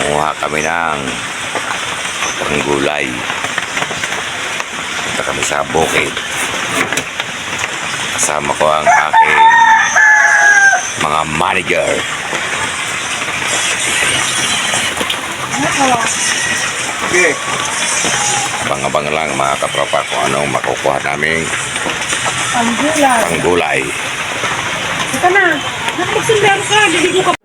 Nanguha kami ng panggulay. Punta kami sa bukid. Kasama ko ang aking mga manager. Okay. Abang-abang lang mga katropa kung anong makukuha naming panggulay. Ito na. Nakapagsimber ka. Didigo ka.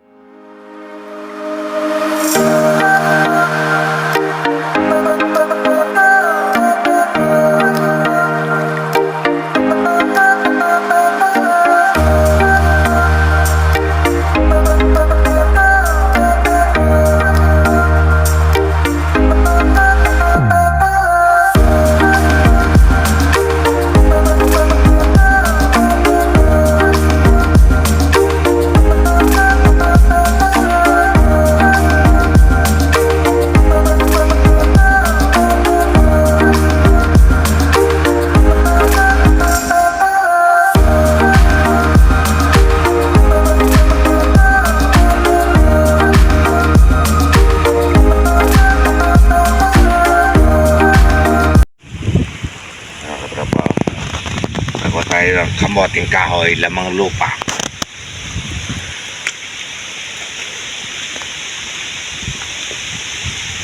Tayo ng kamoting kahoy, lamang lupa.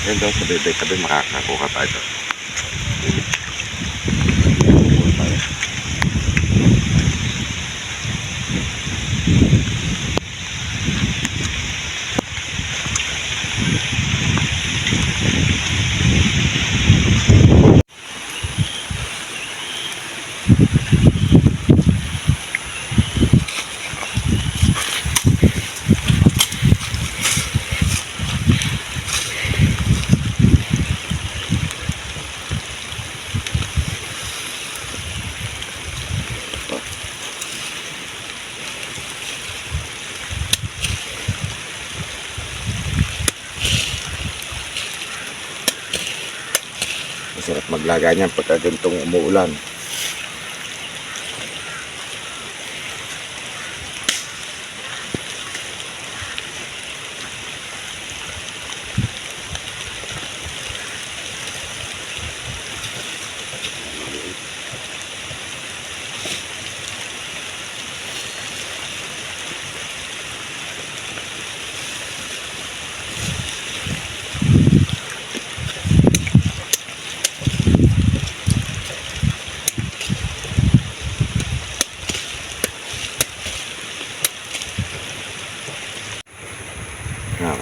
Yan daw sa bebe, tabi makakakuha tayo. Masarap maglaga niyan pagka gantong umuulan.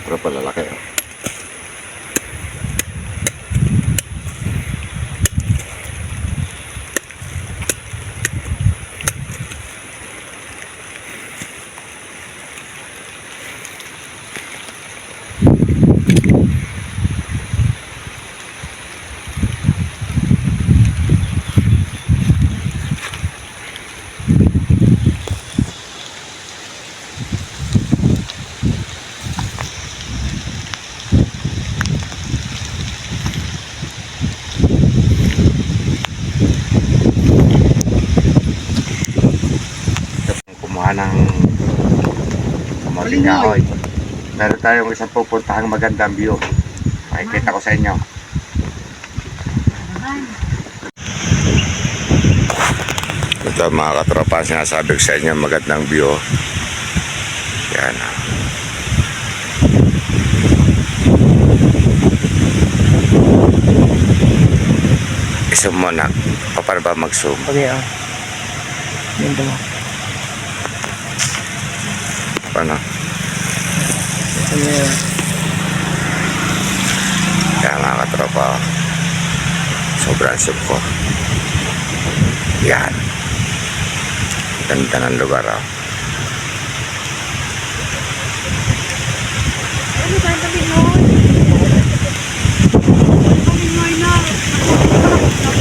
Tropa lalaki. Ng kamoting kahoy. Meron tayong isang pupuntahang magandang view. Makikita ko sa inyo. Ito mga katropa, sinasabi ko sa inyo magandang view. Yan. I-zoom mo na. Paano ba mag-zoom? Okay, Ganda mo. Paano? Kaya mga katropa, sobrang sip ko. Yan. Ganda ng lugar.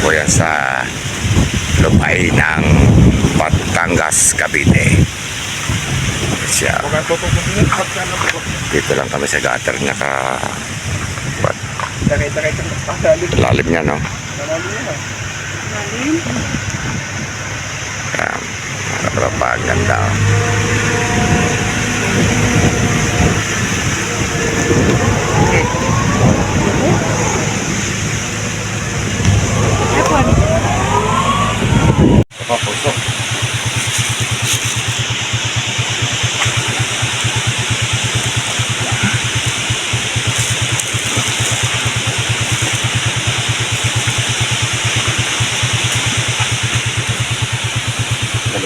Po yan sa lupay ng Batangas, Cavite. Siya. Dito lang kami sa gutter niya lalim niya, no? Yan. Nakatrapa, ganda. Okay.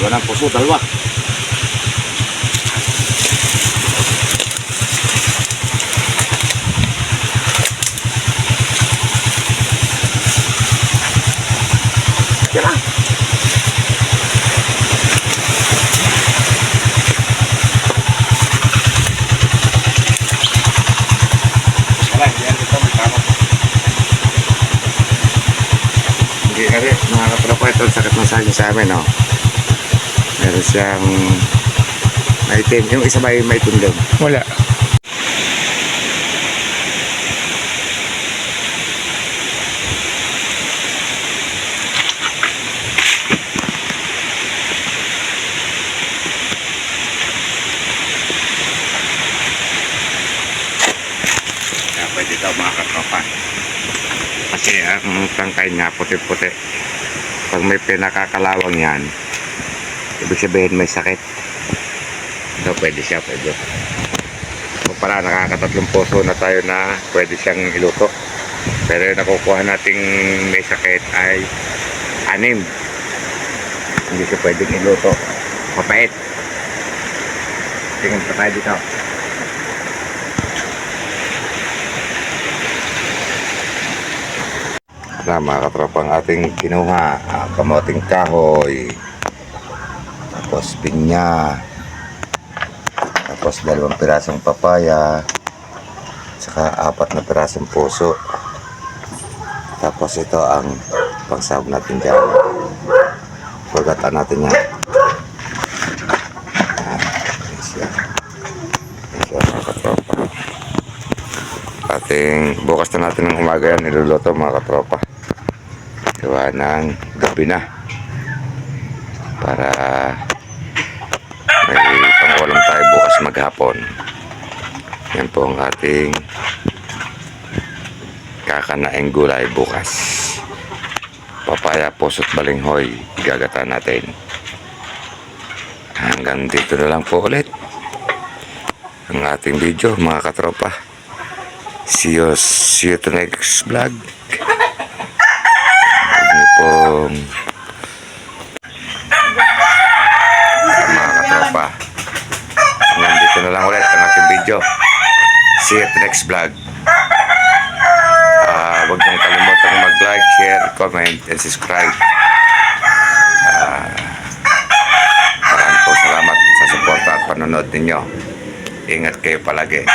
Dalawa ng puso, dalawa. Yan na. Wala, yan dito, may tama po. Hindi nga rin, nakakatropa ito, sakit ng saging sa amin, no? Meron siyang maitim, yung isa ba yung maitim din? Wala. Kaya pwede daw mga katropa. Kasi ang tangkay niya puti-puti. Pag may pinakakalawang yan, ibig sabihin may sakit. So pwede siya, pwede. So pala nakakatatlong puso na tayo na pwede siyang iluto. Pero yung nakukuha nating may sakit ay 6. Hindi siya pwedeng iluto. Mapait. Tingnan pa tayo dito. Na mga katropang ating kinuha, kamoting kahoy, tapos pinya, tapos 2 pirasong papaya, saka 4 na pirasong puso. Tapos ito ang pangsahog natin dyan. Pagkatan natin yan. Yan siya. Yan siya mga katropa. Bukas na natin ng umaga yan niluluto mga katropa. Gawa ng gabi na para may pangulam tayo bukas maghapon. Yan po ang ating kakanaing gulay bukas. Papaya, puso't balinghoy igagata natin. Hanggang dito na lang po ulit ang ating video mga katropa. See you to next vlog. Pong mga katropa, nandito na lang ulit ang ating video. See you at the next vlog. Huwag niyong kalimutang mag-like, share, comment, and subscribe. Maraming po salamat sa suporta at panonood ninyo. Ingat kayo palagi.